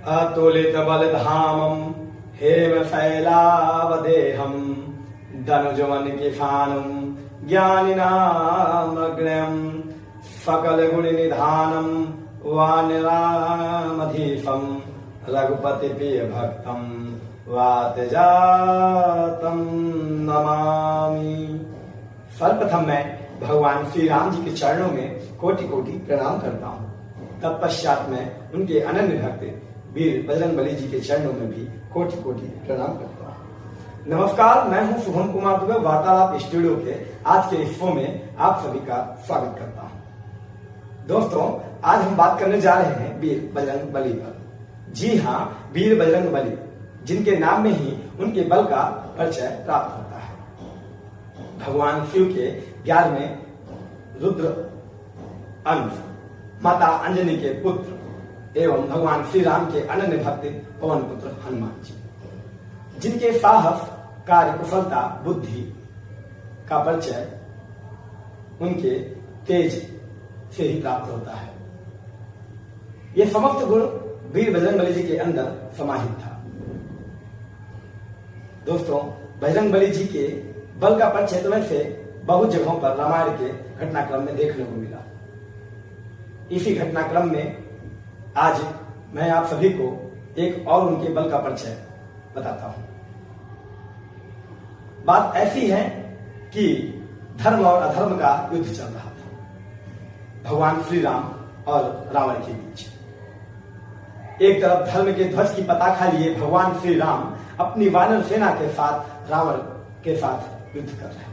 अतुलित बलधामं हेम शैलावदेहं धनुजवन किफानं ज्ञानिनामग्र्यं सकल गुण निधानं वानरामधीशं रघुपति प्रिय भक्तं वातजातं नमामि। सर्वप्रथम मैं भगवान श्री राम जी के चरणों में कोटि कोटि प्रणाम करता हूँ। तत्पश्चात मैं उनके अनन्य भक्त वीर बजरंगबली जी के चरणों में भी कोटि कोटि प्रणाम करता हूँ। नमस्कार, मैं हूँ शुभम कुमार दुबे, वार्तालाप स्टूडियो के आज के इस शो में आप सभी का स्वागत करता हूँ। दोस्तों, आज हम बात करने जा रहे हैं वीर बजरंगबली पर। जी हाँ, वीर बजरंगबली, जिनके नाम में ही उनके बल का परिचय प्राप्त होता है। भगवान शिव के 11वें रुद्र अंश माता अंजनी के पुत्र एवं भगवान श्री राम के अनन्य भक्त पवन पुत्र हनुमान जी, जिनके साहस, कार्य कुशलता, बुद्धि का परिचय उनके तेज से ही प्राप्त होता है। यह समस्त गुण वीर बजरंगबली जी के अंदर समाहित था। दोस्तों, बजरंगबली जी के बल का परिचय तो वैसे बहुत जगहों पर रामायण के घटनाक्रम में देखने को मिला। इसी घटनाक्रम में आज मैं आप सभी को एक और उनके बल का परिचय बताता हूं। बात ऐसी है कि धर्म और अधर्म का युद्ध चल रहा था भगवान श्री राम और रावण के बीच। एक तरफ धर्म के ध्वज की पताका लिए भगवान श्री राम अपनी वानर सेना के साथ रावण के साथ युद्ध कर रहे थे।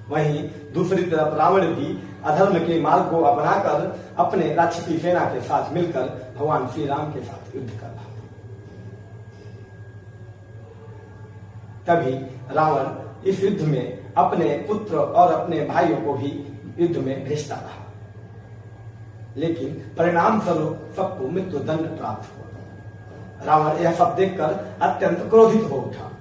वहीं दूसरी तरफ रावण भी अधर्म के मार्ग को अपनाकर अपने राक्षसी सेना के साथ मिलकर भगवान श्री राम के साथ युद्ध कर रहा था। तभी रावण इस युद्ध में अपने पुत्र और अपने भाइयों को भी युद्ध में भेजता रहा, लेकिन परिणाम स्वरूप सबको मृत्यु दंड प्राप्त हुआ। रावण यह सब देखकर अत्यंत क्रोधित हो उठा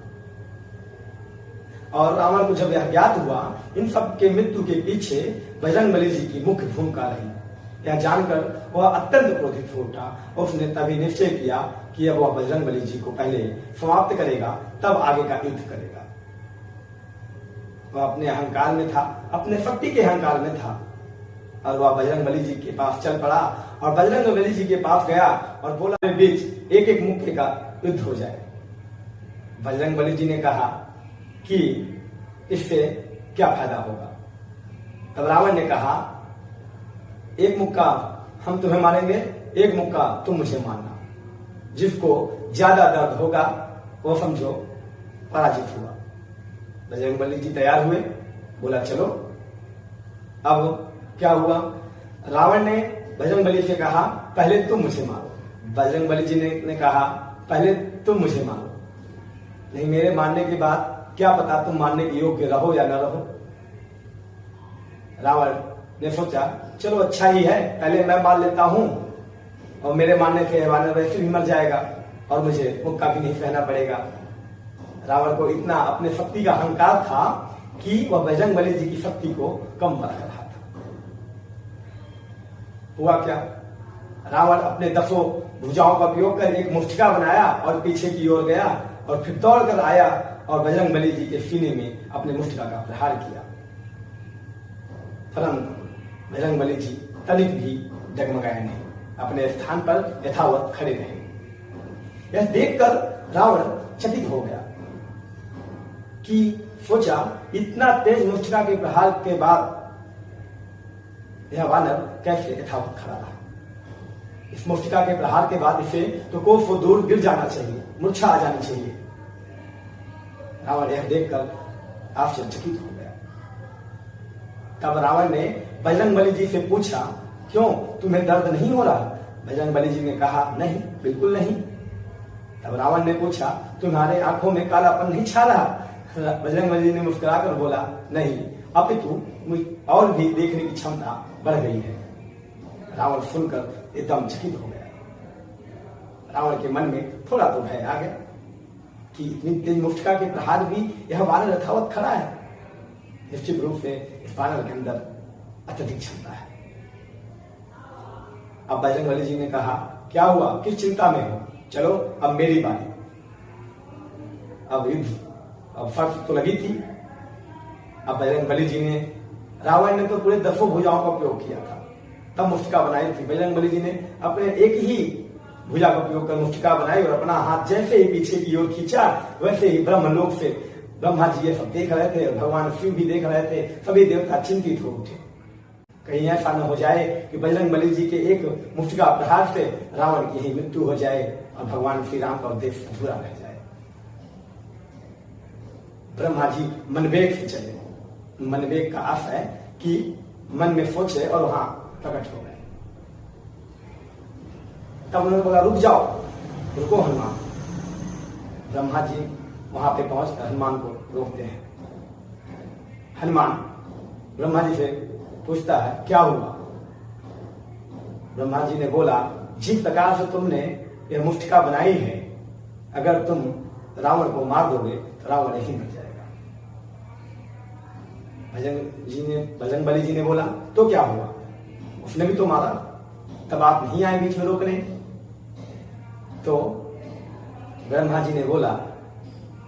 और रावण को जब यह ज्ञात हुआ इन सब के मृत्यु के पीछे बजरंगबली जी की मुख्य भूमिका रही, यह जानकर वह अत्यंत क्रोधित हो उठा और उसने तभी निश्चय किया कि अब वह बजरंगबली जी को पहले समाप्त करेगा, तब आगे का युद्ध करेगा। वह अपने अहंकार में था, अपने शक्ति के अहंकार में था और वह बजरंगबली जी के पास चल पड़ा और बजरंगबली जी के पास गया और बोला, मेरे बीच एक एक मुक्के का युद्ध हो जाए। बजरंगबली जी ने कहा कि इससे क्या फायदा होगा। तब रावण ने कहा, एक मुक्का हम तुम्हें मारेंगे, एक मुक्का तुम मुझे मारना। जिसको ज्यादा दर्द होगा वो समझो पराजित हुआ। बजरंगबली जी तैयार हुए, बोला चलो। अब क्या हुआ, रावण ने बजरंगबली से कहा, पहले तुम मुझे मारो। बजरंगबली जी ने कहा, पहले तुम मुझे मारो। नहीं, मेरे मारने के बाद क्या पता तुम मानने के योग्य रहो या न रहो। रावण ने सोचा, चलो अच्छा ही है, पहले मैं मार लेता हूं और मेरे मारने से वानर वैसे भी मर जाएगा और मुझे मुक्का भी नहीं सहना पड़ेगा। रावण को इतना अपने शक्ति का अहंकार था कि वह बजरंगबली जी की शक्ति को कम परख रहा था। हुआ क्या, रावण अपने 10 भुजाओं का उपयोग कर एक मुष्टिका बनाया और पीछे की ओर गया और फिर दौड़ कर आया और बजरंगबली जी के सीने में अपने मुष्टिका का प्रहार किया। परंतु बजरंगबली जी तनिक भी डगमगाए नहीं, अपने स्थान पर यथावत खड़े रहे। यह देखकर रावण चकित हो गया कि सोचा, इतना तेज मुष्टिका के प्रहार के बाद यह वानर कैसे यथावत खड़ा रहा। इस मुष्टिका के प्रहार के बाद इसे तो कोसों दूर गिर जाना चाहिए, मूर्छा आ जानी चाहिए। रावण यह देखकर आश्चर्यचकित हो गया। तब रावण ने बजरंगबली जी से पूछा, क्यों, तुम्हें दर्द नहीं हो रहा? बजरंगबली जी ने कहा, नहीं, बिल्कुल नहीं। तब रावण ने पूछा, तुम्हारे आंखों में कालापन नहीं छा रहा? बजरंगबली जी ने मुस्कुराकर बोला, नहीं, अपितु और भी देखने की क्षमता बढ़ गई है। रावण सुनकर एकदम चकित हो गया। रावण के मन में थोड़ा तो भय आ गया कि इतनी तेज मुष्टिका के प्रहार भी यह वानर यथावत खड़ा है। निश्चित रूप से इस वानर के अंदर अत्यधिक क्षमता है। अब बजरंगबली जी ने कहा, क्या हुआ, किस चिंता में हो? चलो अब मेरी बारी। अब युद्ध, अब फर्क तो लगी थी। अब बजरंग बली जी ने, रावण ने तो पूरे 10 भुजाओं का उपयोग किया था, तब मुष्टिका बनाई थी। बजरंग बली जी ने अपने एक ही भुजा का उपयोग कर मुष्टिका बनाई और अपना हाथ जैसे ही पीछे की ओर खींचा, वैसे ही ब्रह्मलोक से ब्रह्मा जी ये सब देख रहे थे, भगवान शिव भी देख रहे थे, सभी देवता चिंतित हो उठे। कहीं ऐसा न हो जाए कि बजरंग बली जी के एक मुष्टिका प्रहार से रावण की ही मृत्यु हो जाए और भगवान श्री राम का उद्देश्य अधूरा रह जाए। ब्रह्मा जी मनवेग से चले। मनवेग का अर्थ है कि मन में सोचे और वहां प्रकट हो गए। तब उन्होंने बोला रुक जाओ, रुको हनुमान। ब्रह्मा जी वहां पे पहुंच हनुमान को रोकते हैं। हनुमान ब्रह्मा जी से पूछता है क्या हुआ। ब्रह्मा जी ने बोला जिस प्रकार से तुमने यह मुष्टिका बनाई है, अगर तुम रावण को मार दोगे तो रावण ही मर जाएगा। बजरंग बली जी ने बोला तो क्या हुआ, उसने भी तो मारा, तब आप नहीं आए बीच में रोकने। तो ब्रह्मा जी ने बोला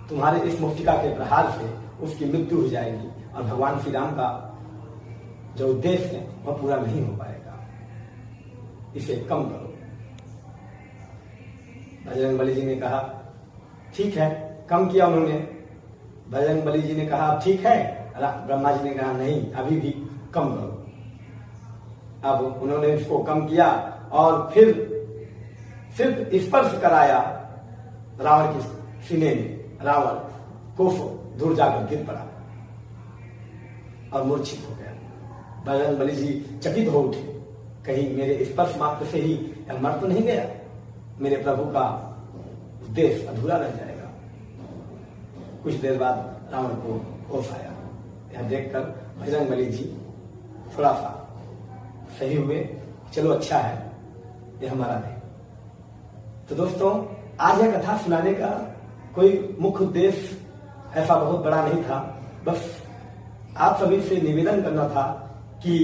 तुम्हारे इस मुष्टिका के प्रहार से उसकी मृत्यु हो जाएगी और भगवान श्री राम का जो उद्देश्य है वह पूरा नहीं हो पाएगा, इसे कम करो। बजरंग बली जी ने कहा ठीक है। कम किया उन्होंने। बजरंग बली जी ने कहा ठीक है। ब्रह्मा जी ने कहा नहीं, अभी भी कम करो। अब उन्होंने इसको कम किया और फिर सिर्फ स्पर्श कराया रावण के सीने में। रावण कोस दूर जाकर गिर पड़ा और मूर्छित हो गया। बजरंग बली जी चकित हो उठे, कहीं मेरे स्पर्श मात्र से ही मर तो नहीं गया, मेरे प्रभु का उद्देश्य अधूरा रह जाएगा। कुछ देर बाद रावण को होश आया। यह देखकर बजरंग बली जी थोड़ा सा सही हुए, चलो अच्छा है ये हमारा नहीं। तो दोस्तों आज यह कथा सुनाने का कोई मुख्य उद्देश्य ऐसा बहुत बड़ा नहीं था, बस आप सभी से निवेदन करना था कि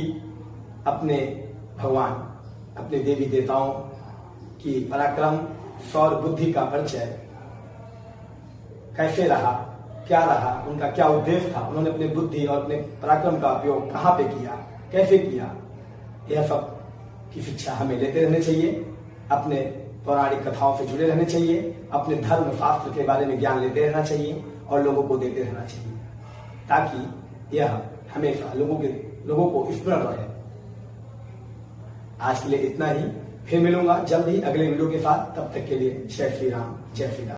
अपने भगवान, अपने देवी देवताओं की पराक्रम, शौर्य, बुद्धि का परिचय कैसे रहा, क्या रहा, उनका क्या उद्देश्य था, उन्होंने अपने बुद्धि और अपने पराक्रम का उपयोग कहां पे किया, कैसे किया, यह सब की शिक्षा हमें लेते रहने चाहिए। अपने पौराणिक कथाओं से जुड़े रहने चाहिए, अपने धर्म शास्त्र के बारे में ज्ञान लेते रहना चाहिए और लोगों को देते रहना चाहिए, ताकि यह हमेशा लोगों को स्मरण रहे। आज के लिए इतना ही, फिर मिलूंगा जल्द ही अगले वीडियो के साथ। तब तक के लिए जय श्री राम, जय श्री राम।